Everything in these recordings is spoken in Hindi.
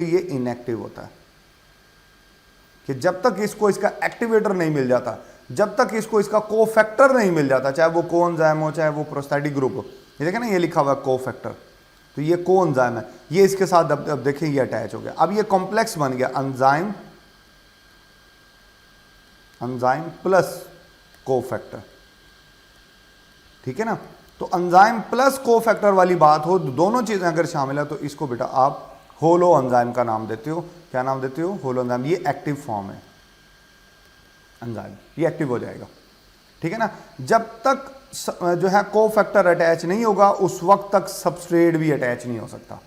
ये इनएक्टिव होता है कि जब तक इसको इसका एक्टिवेटर नहीं मिल जाता, जब तक इसको इसका कोफैक्टर नहीं मिल जाता, चाहे वो कोएंजाइम हो चाहे वो प्रोस्थेटिक ग्रुप हो। ये देखें ना, ये लिखा हुआ है कोफैक्टर, तो ये कोएंजाइम है, ये इसके साथ अब देखें ये अटैच हो गया। अब ये कॉम्प्लेक्स बन गया एंजाइम, एंजाइम प्लस कोफैक्टर, ठीक है ना। तो एंजाइम प्लस कोफैक्टर वाली बात हो, दोनों चीजें अगर शामिल है तो इसको बेटा आप होलो एंजाइम का नाम देते हो। क्या नाम देते हो? Holo enzyme. ये एक्टिव फॉर्म है एंजाइम, ये एक्टिव हो जाएगा, ठीक है ना। जब तक जो है कोफैक्टर अटैच नहीं होगा उस वक्त तक सबस्ट्रेट भी अटैच नहीं हो सकता।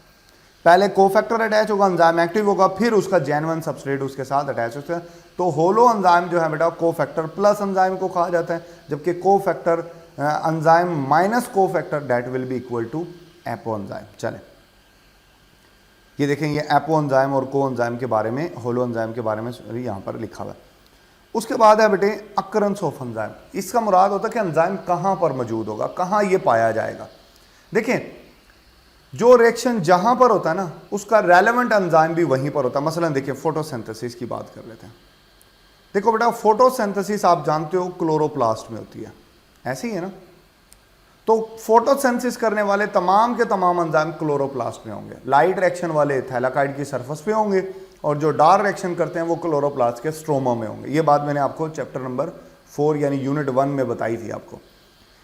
पहले कोफैक्टर अटैच होगा, एंजाइम एक्टिव होगा, फिर उसका जेन्युइन सबस्ट्रेट उसके साथ अटैच होता है। तो होलो एंजाइम जो है बेटा कोफैक्टर प्लस एंजाइम को कहा जाता है, जबकि cofactor enzyme minus cofactor that will be equal to apoenzyme. चले ये देखें, ये एपो एंजाइम और को एंजाइम के बारे में, होलो एंजाइम के बारे में यहाँ पर लिखा हुआ है। उसके बाद है बेटे अकरेंस ऑफ एंजाइम। इसका मुराद होता है कि एंजाइम कहाँ पर मौजूद होगा, कहाँ ये पाया जाएगा। देखें, जो रिएक्शन जहाँ पर होता है ना उसका रेलेवेंट एंजाइम भी वहीं पर होता है। मसलन देखिए फोटोसिंथेसिस की बात कर लेते हैं। देखो बेटा, फोटोसिंथेसिस आप जानते हो क्लोरोप्लास्ट में होती है, ऐसे ही है ना। तो फोटोसिंथेसिस करने वाले तमाम के तमाम एंजाइम क्लोरोप्लास्ट में होंगे। लाइट रिएक्शन वाले थैलाकाइड की सरफेस पे होंगे और जो डार्क रिएक्शन करते हैं वो क्लोरोप्लास्ट के स्ट्रोमा में होंगे। ये बात मैंने आपको चैप्टर नंबर 4 यानी यूनिट 1 में बताई थी आपको।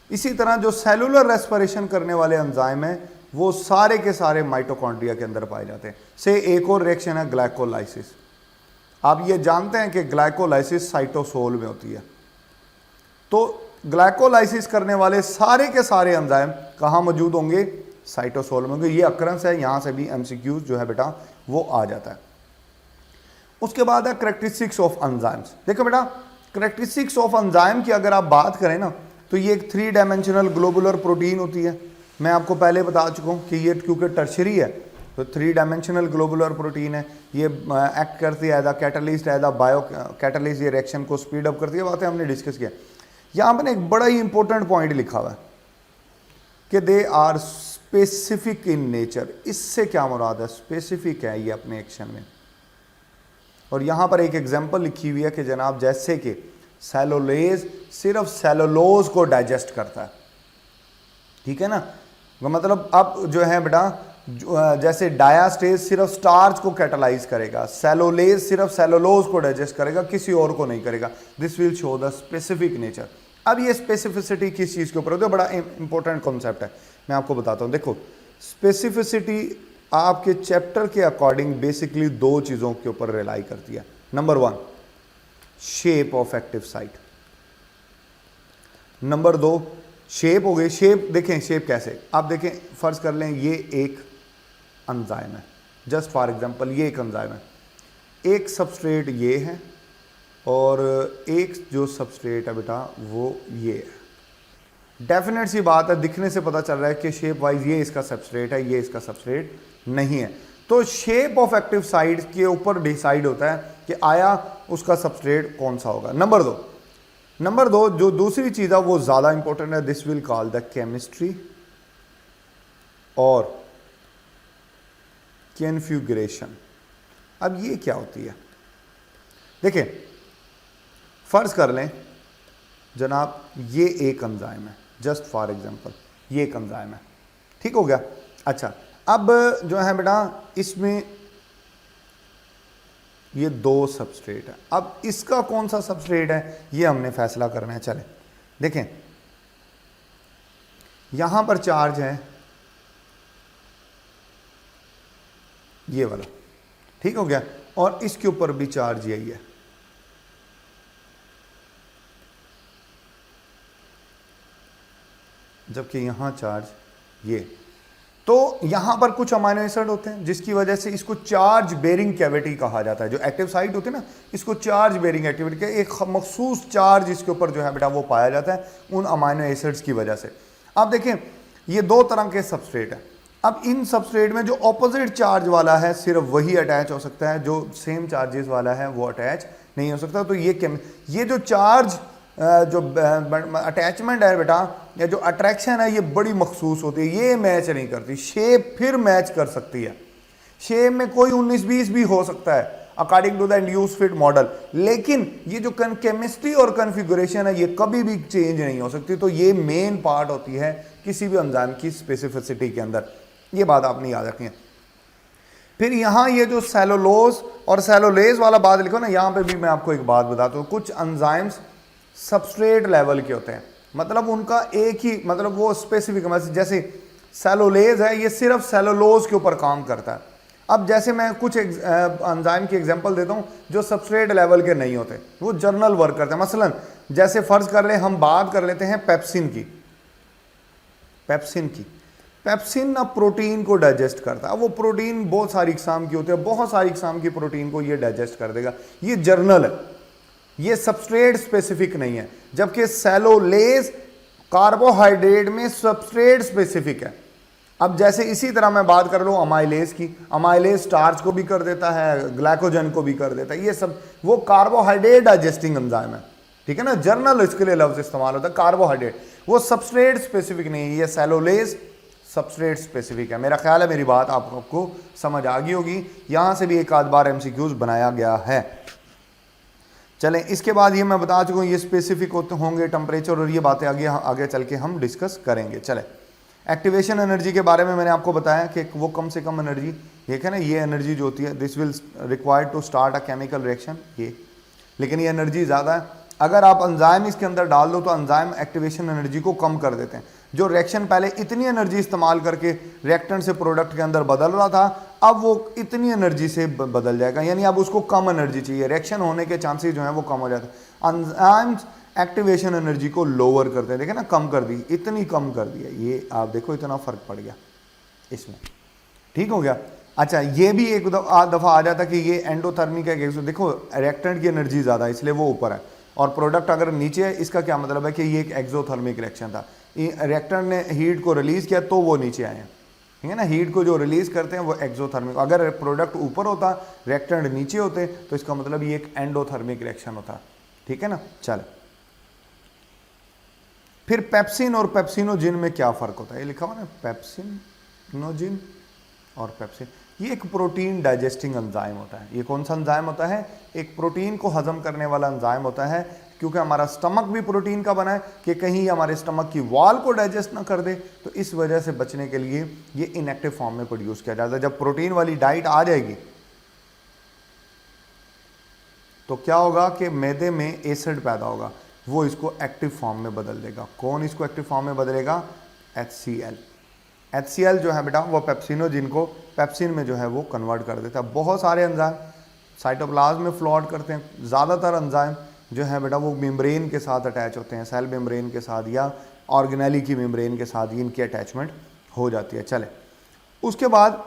इसी तरह जो सेलुलर रेस्पिरेशन करने वाले एंजाइम हैं वो सारे के सारे माइटोकॉन्ड्रिया के अंदर पाए जाते हैं। से एक और रिएक्शन है ग्लाइकोलाइसिस। आप ये जानते हैं कि ग्लाइकोलाइसिस साइटोसोल में होती है। तो ग्लाइकोलाइसिस करने वाले सारे के सारे एंजाइम कहाँ मौजूद होंगे? साइटोसोल में होंगे। ये अकरेंस है, यहाँ से भी एमसीक्यूज जो है बेटा वो आ जाता है। उसके बाद है करेक्टरिस्टिक्स ऑफ एंजाइम्स। देखो बेटा, करेक्टरिस्टिक्स ऑफ एंजाइम की अगर आप बात करें ना तो ये एक 3 डायमेंशनल ग्लोबुलर प्रोटीन होती है। मैं आपको पहले बता चुका हूँ कि ये क्योंकि टर्शरी है तो 3 डायमेंशनल ग्लोबुलर प्रोटीन है। ये एक्ट करती है as a catalyst, as a biocatalyst, ये रिएक्शन को स्पीड अप करती है। बातें हमने डिस्कस किया। यहाँ पर एक बड़ा ही इंपॉर्टेंट पॉइंट लिखा हुआ है कि they are specific in nature. इससे क्या मुराद है? स्पेसिफिक है ये अपने एक्शन में। और यहाँ पर एक एग्जांपल लिखी हुई है कि जनाब जैसे कि सेलुलोज सिर्फ सेलुलोज को डाइजेस्ट करता है, ठीक है ना। मतलब अब जो है बेटा जैसे डायास्टेज सिर्फ स्टार्च को कैटलाइज करेगा, सेलुलोज सिर्फ सेलुलोज को डाइजेस्ट करेगा, किसी और को नहीं करेगा। This will show the specific nature. अब ये स्पेसिफिसिटी किस चीज़ के ऊपर होती है? बड़ा इंपॉर्टेंट कॉन्सेप्ट है, मैं आपको बताता हूँ। देखो, स्पेसिफिसिटी आपके चैप्टर के अकॉर्डिंग बेसिकली 2 चीज़ों के ऊपर रिलाई करती है। Number 1 shape of active site, number 2 shape हो गई। शेप देखें, शेप कैसे? आप देखें, फर्ज कर लें ये एक एंजाइम है, जस्ट फॉर एग्जांपल ये एक एंजाइम है। एक सबस्ट्रेट ये है और एक जो सबस्ट्रेट है बेटा वो ये है। डेफिनेट सी बात है, दिखने से पता चल रहा है कि शेप वाइज ये इसका सबस्ट्रेट है, ये इसका सबस्ट्रेट नहीं है। तो शेप ऑफ एक्टिव साइट के ऊपर डिसाइड होता है कि आया उसका सबस्ट्रेट कौन सा होगा। नंबर दो जो दूसरी चीज़ है वो ज़्यादा इंपॉर्टेंट है। This will call the chemistry और कॉन्फ़िगरेशन। अब ये क्या होती है? देखिए, फर्ज कर लें जनाब ये एक एंजाइम है, जस्ट फॉर एग्जांपल ये एक एंजाइम है, ठीक हो गया। अच्छा, अब जो है बेटा इसमें ये 2 सबस्ट्रेट है। अब इसका कौन सा सबस्ट्रेट है ये हमने फैसला करना है। चले देखें, यहां पर चार्ज है ये वाला, ठीक हो गया, और इसके ऊपर भी चार्ज यही है। जबकि यहां चार्ज ये। तो यहां पर कुछ अमाइनो एसिड होते हैं जिसकी वजह से इसको चार्ज बेरिंग कैविटी कहा जाता है। जो एक्टिव साइट होती है ना, इसको चार्ज बेरिंग एक्टिविटी के एक मखसूस चार्ज इसके ऊपर जो है बेटा वो पाया जाता है उन अमाइनो एसिड्स की वजह से। अब देखें, ये 2 तरह के सबस्ट्रेट हैं। अब इन सबस्ट्रेट में जो ऑपोजिट चार्ज वाला है सिर्फ वही अटैच हो सकता है, जो सेम चार्जेस वाला है वो अटैच नहीं हो सकता। तो ये जो चार्ज जो अटैचमेंट है बेटा या जो अट्रैक्शन है ये बड़ी मखसूस होती है, ये मैच नहीं करती। शेप फिर मैच कर सकती है, शेप में कोई 19-20 भी हो सकता है according to the induce fit model, लेकिन ये जो केमिस्ट्री और कॉन्फ़िगरेशन है ये कभी भी चेंज नहीं हो सकती। तो ये मेन पार्ट होती है किसी भी एंजाइम की स्पेसिफिसिटी के अंदर, ये बात आपने याद रखनी है। फिर यहाँ ये जो सेलुलोज और सेलुलेज वाला बात लिखो ना, यहाँ पे भी मैं आपको एक बात बताता हूँ, कुछ एंजाइम्स सबस्ट्रेट लेवल के होते हैं, मतलब उनका एक ही मतलब वो स्पेसिफिक, जैसे सेलुलेज है ये सिर्फ सेलुलोज के ऊपर काम करता है। अब जैसे मैं कुछ एंजाइम की एग्जांपल देता हूँ जो सबस्ट्रेट लेवल के नहीं होते, वो जर्नल वर्क करते हैं। मसलन जैसे फर्ज कर ले हम बात कर लेते हैं पेप्सिन की। पेप्सिन ना प्रोटीन को डाइजेस्ट करता है। वो प्रोटीन बहुत सारी इकसाम की होती है, बहुत सारी इकसाम की प्रोटीन को ये डाइजेस्ट कर देगा। ये जर्नल है, ये सबस्ट्रेट स्पेसिफिक नहीं है। जबकि सेलुलेज कार्बोहाइड्रेट में सबस्ट्रेट स्पेसिफिक है। अब जैसे इसी तरह मैं बात कर लूँ अमाइलेज की, अमाइलेज स्टार्च को भी कर देता है, ग्लाइकोजन को भी कर देता है। ये सब वो कार्बोहाइड्रेट डाइजेस्टिंग एंजाइम है, ठीक है ना। जर्नल इसके लिए लफ्ज इस्तेमाल होता है कार्बोहाइड्रेट, वो सबस्ट्रेट स्पेसिफिक नहीं है। ये सेलुलेज सबस्ट्रेट स्पेसिफिक है। मेरा ख्याल है मेरी बात आपको समझ आ गई होगी। यहाँ से भी एक आध बार MCQs बनाया गया है। चलें, इसके बाद ये मैं बता चुका हूँ ये स्पेसिफिक होते होंगे टेम्परेचर, और ये बातें आगे चल के हम डिस्कस करेंगे। चले, एक्टिवेशन एनर्जी के बारे में मैंने आपको बताया कि वो कम से कम एनर्जी, ठीक है ना, ये एनर्जी जो होती है this will required to start a chemical reaction, ये, लेकिन ये एनर्जी ज़्यादा है। अगर आप एंजाइम इसके अंदर डाल दो तो एंजाइम एक्टिवेशन एनर्जी को कम कर देते हैं। जो रिएक्शन पहले इतनी एनर्जी इस्तेमाल करके रिएक्टेंट से प्रोडक्ट के अंदर बदल रहा था, अब वो इतनी एनर्जी से बदल जाएगा, यानी अब उसको कम एनर्जी चाहिए। रिएक्शन होने के चांसेस जो हैं वो कम हो जाते हैं। एंजाइम्स एक्टिवेशन एनर्जी को लोअर करते हैं, देखें ना, कम कर दी, इतनी कम कर दी है। ये आप देखो इतना फर्क पड़ गया इसमें, ठीक हो गया। अच्छा, ये भी एक दफ़ा आ जाता कि ये एंडोथर्मिक है, देखो रिएक्टेंट की एनर्जी ज़्यादा है इसलिए वो ऊपर है, और प्रोडक्ट अगर नीचे है, इसका क्या मतलब है कि ये एक एक्सोथर्मिक रिएक्शन था। रिएक्टेंट ने हीट को रिलीज़ किया तो वो नीचे आए हैं, ठीक है ना। हीट को जो रिलीज़ करते हैं वो एक्सोथर्मिक, अगर प्रोडक्ट ऊपर होता रिएक्टेंट नीचे होते तो इसका मतलब ये एक एंडोथर्मिक रिएक्शन होता, ठीक है ना। चल, फिर पेप्सिन और पेप्सिनोजिन में क्या फ़र्क होता है, ये लिखा हुआ ना, पेप्सिनोजिन और पेप्सिन। ये एक प्रोटीन डाइजेस्टिंग एंजाइम होता है। ये कौन सा एंजाइम होता है? एक प्रोटीन को हजम करने वाला एंजाइम होता है, क्योंकि हमारा स्टमक भी प्रोटीन का बना है कि कहीं हमारे स्टमक की वॉल को डाइजेस्ट ना कर दे, तो इस वजह से बचने के लिए ये इनएक्टिव फॉर्म में प्रोड्यूस किया जाता है। जब प्रोटीन वाली डाइट आ जाएगी तो क्या होगा कि मैदे में एसिड पैदा होगा, वो इसको एक्टिव फॉर्म में बदल देगा। कौन इसको एक्टिव फॉर्म में बदलेगा? HCl। HCl जो है बेटा वो पेप्सिनोजिन को पेप्सिन में जो है वो कन्वर्ट कर देता है। बहुत सारे एंजाइम साइटोप्लाज्म में फ्लॉट करते हैं। ज़्यादातर एंजाइम जो है बेटा वो मेम्ब्रेन के साथ अटैच होते हैं, सेल मेम्ब्रेन के साथ या ऑर्गेनेली की मेम्ब्रेन के साथ इनकी अटैचमेंट हो जाती है। चले, उसके बाद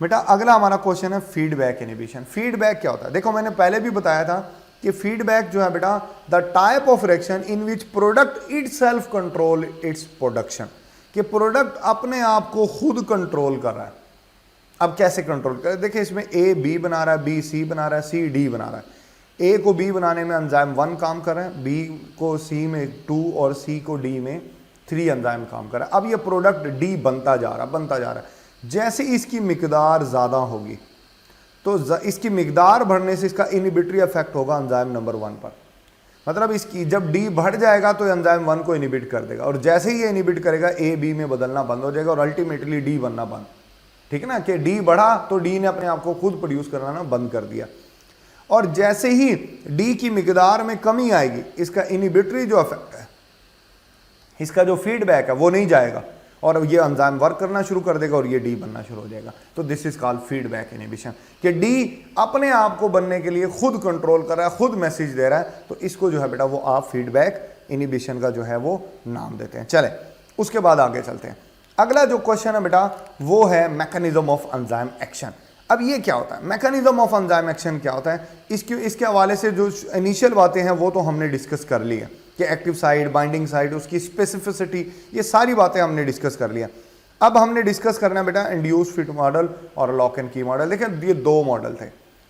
बेटा अगला हमारा क्वेश्चन है फीडबैक इनहिबिशन। फीडबैक क्या होता है? देखो मैंने पहले भी बताया था कि फीडबैक जो है बेटा the type of reaction in which product itself control its production, कि प्रोडक्ट अपने आप को खुद कंट्रोल कर रहा है। अब कैसे कंट्रोल कर? देखिए इसमें A B बना रहा है, B C बना रहा है, C D बना रहा है। A को B बनाने में एंजाइम 1 काम कर रहा है, B को C में 2 और C को D में 3 एंजाइम काम कर रहा है। अब ये प्रोडक्ट D बनता जा रहा है। जैसे इसकी मिकदार ज़्यादा होगी तो इसकी मिकदार बढ़ने से इसका इनहिबिटरी इफेक्ट होगा एंजाइम नंबर 1 पर। मतलब इसकी जब D बढ़ जाएगा तो एंजाइम 1 को इनहिबिट कर देगा, और जैसे ही ये इनहिबिट करेगा A B में बदलना बंद हो जाएगा और अल्टीमेटली D बनना बंद, ठीक है ना। कि D बढ़ा तो D ने अपने आप को खुद प्रोड्यूस करना बंद कर दिया, और जैसे ही D की मिकदार में कमी आएगी इसका इनहिबिटरी जो इफेक्ट है, इसका जो फीडबैक है वो नहीं जाएगा, और ये एंजाइम वर्क करना शुरू कर देगा और ये D बनना शुरू हो जाएगा। तो this is called feedback inhibition, कि D अपने आप को बनने के लिए खुद कंट्रोल कर रहा है, खुद मैसेज दे रहा है, तो इसको जो है बेटा वो आप फीडबैक इनहिबिशन का जो है वो नाम देते हैं। चले, उसके बाद आगे चलते हैं। अगला जो क्वेश्चन है बेटा वो है मैकेनिज्म ऑफ एंजाइम एक्शन। अब ये क्या होता है? मैकेनिज्म ऑफ एंजाइम एक्शन क्या होता है? इसके हवाले से जो इनिशियल बातें हैं वो तो हमने डिस्कस कर ली है कि एक्टिव साइड, बाइंडिंग साइड, उसकी स्पेसिफिसिटी, ये सारी बातें हमने डिस्कस कर लिया। अब हमने डिस्कस करना है बेटा इंड्यूस फिट मॉडल और लॉक एंड की मॉडल। देखिए ये 2 मॉडल थे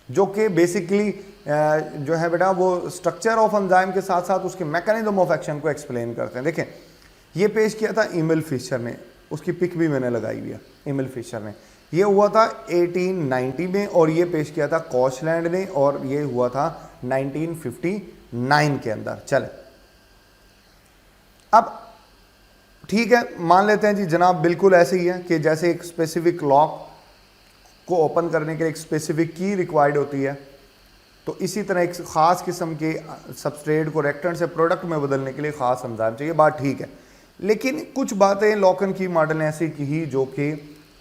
जो कि बेसिकली जो है बेटा वो स्ट्रक्चर ऑफ एंजाइम के साथ साथ उसके मैकेनिज्म ऑफ एक्शन को एक्सप्लेन करते हैं। देखें ये पेश किया था इमिल फिशर ने, उसकी पिक भी मैंने लगाई हुई है। इमिल फिशर ने ये हुआ था 1890 में और ये पेश किया था कॉशलैंड ने और ये हुआ था 1959 के अंदर। चले अब ठीक है, मान लेते हैं जी जनाब बिल्कुल ऐसे ही है कि जैसे एक स्पेसिफिक लॉक को ओपन करने के लिए एक स्पेसिफिक की रिक्वायर्ड होती है, तो इसी तरह एक ख़ास किस्म के सबस्ट्रेट को रिएक्टेंट से प्रोडक्ट में बदलने के लिए ख़ास एंजाइम चाहिए। बात ठीक है, लेकिन कुछ बातें लॉक एंड की मॉडल ने ऐसी की जो कि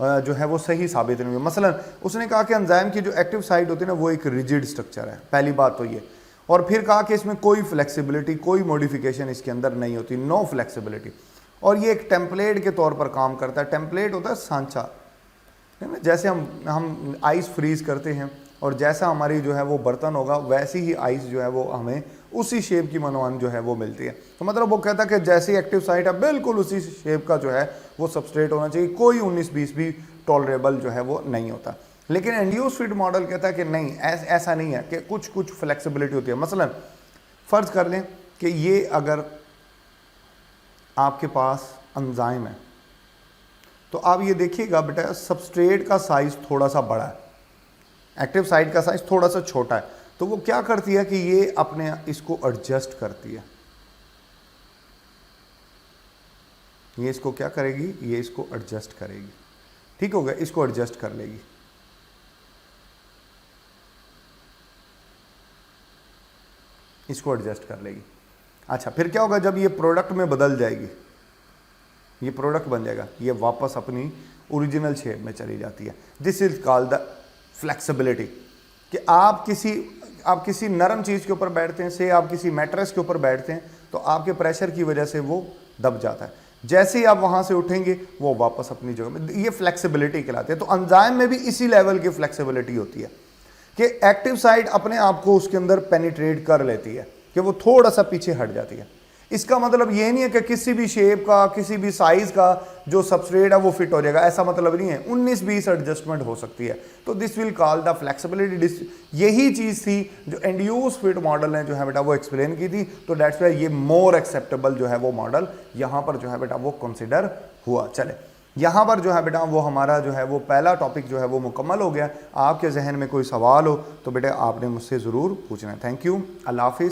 जो है वो सही साबित नहीं हुई। मसलन उसने कहा कि एंजाइम की जो एक्टिव साइट होती है ना वो एक रिजिड स्ट्रक्चर है, पहली बात तो ये, और फिर कहा कि इसमें कोई फ्लेक्सिबिलिटी, कोई मॉडिफिकेशन इसके अंदर नहीं होती, नो फ्लेक्सिबिलिटी, और ये एक टेम्पलेट के तौर पर काम करता है। टेम्पलेट होता है सांचा, है ना, जैसे हम आइस फ्रीज करते हैं और जैसा हमारी जो है वो बर्तन होगा वैसी ही आइस जो है वो हमें उसी शेप की मनोवन जो है वो मिलती है। तो मतलब वो कहता है कि जैसी एक्टिव साइट है बिल्कुल उसी शेप का जो है वो सबस्ट्रेट होना चाहिए, कोई 19-20 भी टॉलरेबल जो है वो नहीं होता। लेकिन इंड्यूस फीड मॉडल कहता है कि नहीं, ऐसा नहीं है, कि कुछ फ्लेक्सिबिलिटी होती है। मसलन फ़र्ज़ कर लें कि ये अगर आपके पास एंजाइम है तो आप ये देखिएगा बेटा सबस्ट्रेट का साइज़ थोड़ा सा बड़ा है, एक्टिव साइट का साइज़ थोड़ा सा छोटा है, तो वो क्या करती है कि ये अपने इसको एडजस्ट करती है। ये इसको क्या करेगी, ये इसको एडजस्ट करेगी, ठीक हो गया, इसको एडजस्ट कर लेगी। इसको एडजस्ट कर लेगी। अच्छा, फिर क्या होगा, जब ये प्रोडक्ट में बदल जाएगी, ये प्रोडक्ट बन जाएगा, ये वापस अपनी ओरिजिनल शेप में चली जाती है। This is called the flexibility. कि आप किसी नरम चीज़ के ऊपर बैठते हैं, से आप किसी मैट्रेस के ऊपर बैठते हैं तो आपके प्रेशर की वजह से वो दब जाता है, जैसे ही आप वहाँ से उठेंगे वो वापस अपनी जगह में, ये फ्लेक्सिबिलिटी कहलाती है। तो एंजाइम में भी इसी लेवल की फ्लेक्सिबिलिटी होती है कि एक्टिव साइट अपने आप को उसके अंदर पेनिट्रेट कर लेती है, कि वो थोड़ा सा पीछे हट जाती है। इसका मतलब ये नहीं है कि किसी भी शेप का, किसी भी साइज का जो सबस्ट्रेट है वो फिट हो जाएगा, ऐसा मतलब नहीं है। 19-20 एडजस्टमेंट हो सकती है। तो this will call the flexibility. यही चीज़ थी जो इंड्यूस फिट मॉडल ने जो है बेटा वो एक्सप्लेन की थी। तो डेट्स वाई ये मोर एक्सेप्टेबल जो है वो मॉडल यहाँ पर जो है बेटा वो कंसिडर हुआ। चले, यहाँ पर जो है बेटा वो हमारा जो है वो पहला टॉपिक जो है वो मुकम्मल हो गया। आपके जहन में कोई सवाल हो तो बेटा आपने मुझसे ज़रूर पूछना है। थैंक यू, अल्लाह हाफिज़।